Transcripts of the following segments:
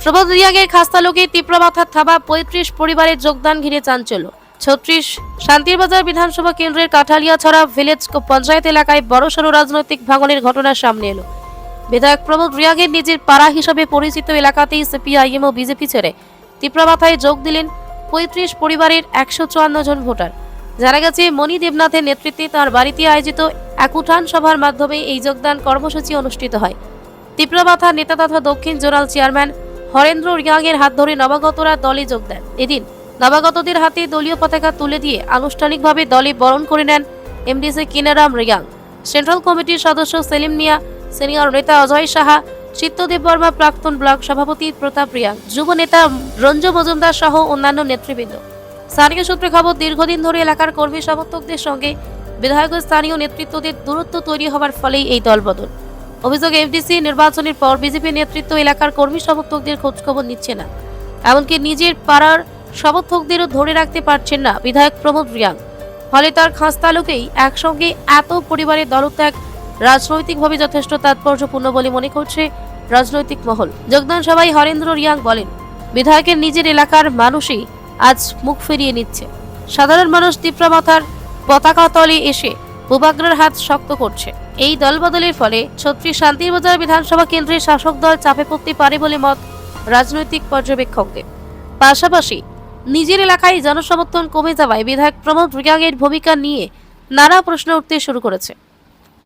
প্রবোধ রিয়াংয়ের খাস্তালোকে তীব্র মাথার থাবা ৩৫ পরিবারের যোগদান ঘিরে চাঞ্চল্য। ৩৬ শান্তিরবাজার বিধানসভা কেন্দ্রের কাঠালিয়াছড়া ভিলেজ পঞ্চায়েত এলাকায় বড়সড় রাজনৈতিক ভাঙনের ঘটনা সামনে এলো। বিধায়ক প্রবোধ রিয়াংয়ের নিজের পাড়া হিসেবে পরিচিত এলাকাতেই সিপিআইএম ও বিজেপি ছেড়ে তীব্র মাথায় যোগ দিলেন ৩৫ পরিবারের ১৫৪ জন ভোটার। জানা গেছে, মণি দেবনাথের নেতৃত্বে তার বাড়িতে আয়োজিত এক উঠান সভার মাধ্যমে এই যোগদান কর্মসূচি অনুষ্ঠিত হয়। তীব্র মাথার নেতা তথা দক্ষিণ জোনাল চেয়ারম্যান হরেন্দ্র রিয়াংয়ের হাত ধরে নবাগতরা দলে যোগ দেন। এদিন নবাগতদের হাতে দলীয় পতাকা তুলে দিয়ে আনুষ্ঠানিকভাবে দলে বরণ করে নেন এমডিসি কিনারাম রিয়াং, সেন্ট্রাল কমিটির সদস্য সেলিম মিয়া, সিনিয়র নেতা অজয় সাহা, চিত্তদেব বর্মা, প্রাক্তন ব্লক সভাপতি প্রতাপ রিয়াং, যুব নেতা রঞ্জু মজুমদার সহ অন্যান্য নেতৃবৃন্দ। স্থানীয় সূত্রে খবর, দীর্ঘদিন ধরে এলাকার কর্মী সমর্থকদের সঙ্গে বিধায়ক ও স্থানীয় নেতৃত্বদের দূরত্ব তৈরি হওয়ার ফলেই এই দলবদল। অভিযোগ, এফডিসি নির্বাচনের পর বিজেপি নেতৃত্ব এলাকার কর্মী সমর্থকদের খোঁজখবর নিচ্ছে না, এমনকি নিজের পাড়ার সমর্থকদেরও ধরে রাখতে পারছেন না বিধায়ক প্রবোধ রিয়াং। ফলে তার খাসতালুকেই একসঙ্গে এত পরিবারের দলত্যাগ রাজনৈতিকভাবে যথেষ্ট তাৎপর্যপূর্ণ বলে মনে করছে রাজনৈতিক মহল। যোগদান সভায় হরেন্দ্র রিয়াং বলেন, বিধায়কের নিজের এলাকার মানুষই আজ মুখ ফিরিয়ে নিচ্ছে। সাধারণ মানুষ তীব্র মাথার পতাকা তলে এসে বুবাগ্রার হাত শক্ত করছে। এই দলবদলের ফলে ৩৬ শান্তিরবাজার বিধানসভা কেন্দ্রের শাসক দল চাপে পড়তে পারে বলে মত রাজনৈতিক পর্যবেক্ষকদের। পাশাপাশি নিজের এলাকায় জনসমর্থন কমে যাওয়ায় বিধায়ক প্রবোধ রিয়াংয়ের ভূমিকা নিয়ে নানা প্রশ্ন উঠতে শুরু করেছে।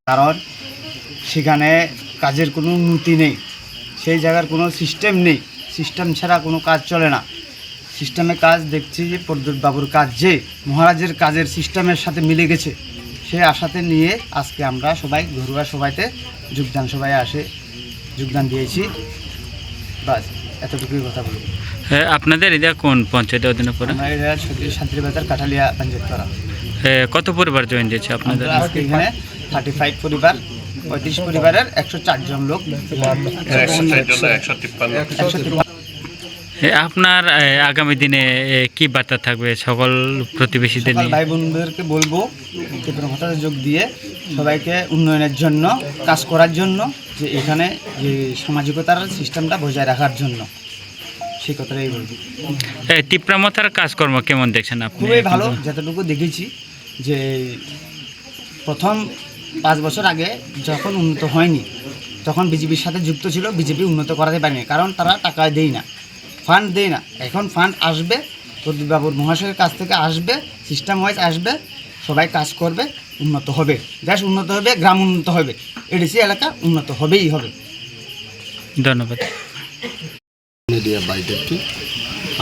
কারণ সেখানে কাজের কোনো উন্নতি নেই, সেই জায়গার কোনো সিস্টেম নেই, সিস্টেম ছাড়া কোনো কাজ চলে না। সিস্টেমে কাজ দেখছি যে প্রদ্যুৎ বাবুর কাজ যে মহারাজের কাজের সিস্টেমের সাথে মিলে গেছে, সেই আশাতে নিয়ে আজকে আমরা সবাই ঘরোয়া সভাতে যোগদান সভায় যোগদান দিয়েছি। বাস এতটুকুই কথা বলব। হ্যাঁ, আপনাদের এটা কোন পঞ্চায়েতের অধীনে পড়ে? আমরা এটা শান্তিরবাজার কাঠালিয়া পঞ্চায়েত করা। কত পরিবার জয়েন দিয়েছে আপনাদের? আজকে এখানে 35 পরিবার, 35 পরিবারের 104 জন লোক। আপনার আগামী দিনে কি বার্তা থাকবে সকল প্রতিবেশীদের নিয়ে? ভাই বোনদেরকে বলবো তীব্র মাথায় যোগ দিয়ে সবাইকে উন্নয়নের জন্য কাজ করার জন্য, যে এখানে যে সামাজিকতার সিস্টেমটা বজায় রাখার জন্য, সেই কথাটাই বলবো। তীব্রমাথার কাজকর্ম কেমন দেখছেন আপনি? খুবই ভালো। যতটুকু দেখেছি যে প্রথম 5 বছর আগে যখন উন্নত হয়নি, তখন বিজেপির সাথে যুক্ত ছিল, বিজেপি উন্নত করাতে পারেনি, কারণ তারা টাকা দেয় না, ফান্ড দেয় না। এখন ফান্ড আসবে, প্রদীপ বাবুর মহাশয়ের কাছ থেকে আসবে, সিস্টেম ওয়াইজ আসবে, সবাই কাজ করবে, উন্নত হবে, দেশ উন্নত হবে, গ্রাম উন্নত হবে, এডিসি এলাকা উন্নত হবেই হবে। ধন্যবাদ। মিডিয়া বাইদেরকে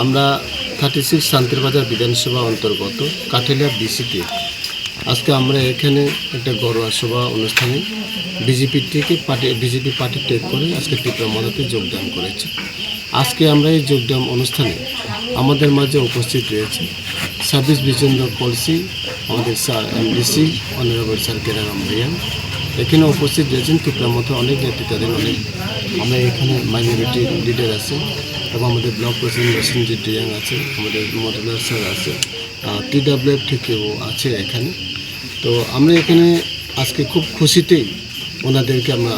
আমরা 36 শান্তিরবাজার বিধানসভা অন্তর্গত কাঠালিয়া বিসিতে আজকে আমরা এখানে একটা ঘরোয়া সভা অনুষ্ঠানে বিজেপি পার্টি টেক করে আজকে তীব্র মাথাতে যোগদান করেছে। আজকে আমরা এই যোগদান অনুষ্ঠানে আমাদের মাঝে উপস্থিত রয়েছে 26 বিজেন্দ্র কলসি, আমাদের sir MDC honourable sir Kinaram Reang. এখানে উপস্থিত রয়েছেন তীব্র মাথা অনেক নেতৃত্বাধীন, অনেক আমরা এখানে মাইনরিটি লিডার আছে, এবং আমাদের ব্লক প্রেসিডেন্ট রসিনজিৎ রিয়াং আছে, আমাদের মডেলার স্যার আছে, TWF থেকেও আছে এখানে। তো আমরা এখানে আজকে খুব খুশিতেই ওনাদেরকে আমরা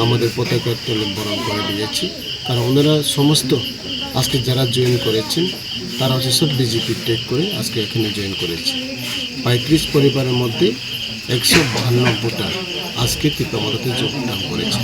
আমাদের পতাকার তলে বরণ করে দিয়েছি, কারণ ওনারা সমস্ত আজকে যারা জয়েন করেছেন তারা হচ্ছে সব বিজেপি টেক করে আজকে এখানে জয়েন করেছে। 35 পরিবারের মধ্যে 152 ভোটার আজকে তীব্র মাথাতে যোগদান করেছে।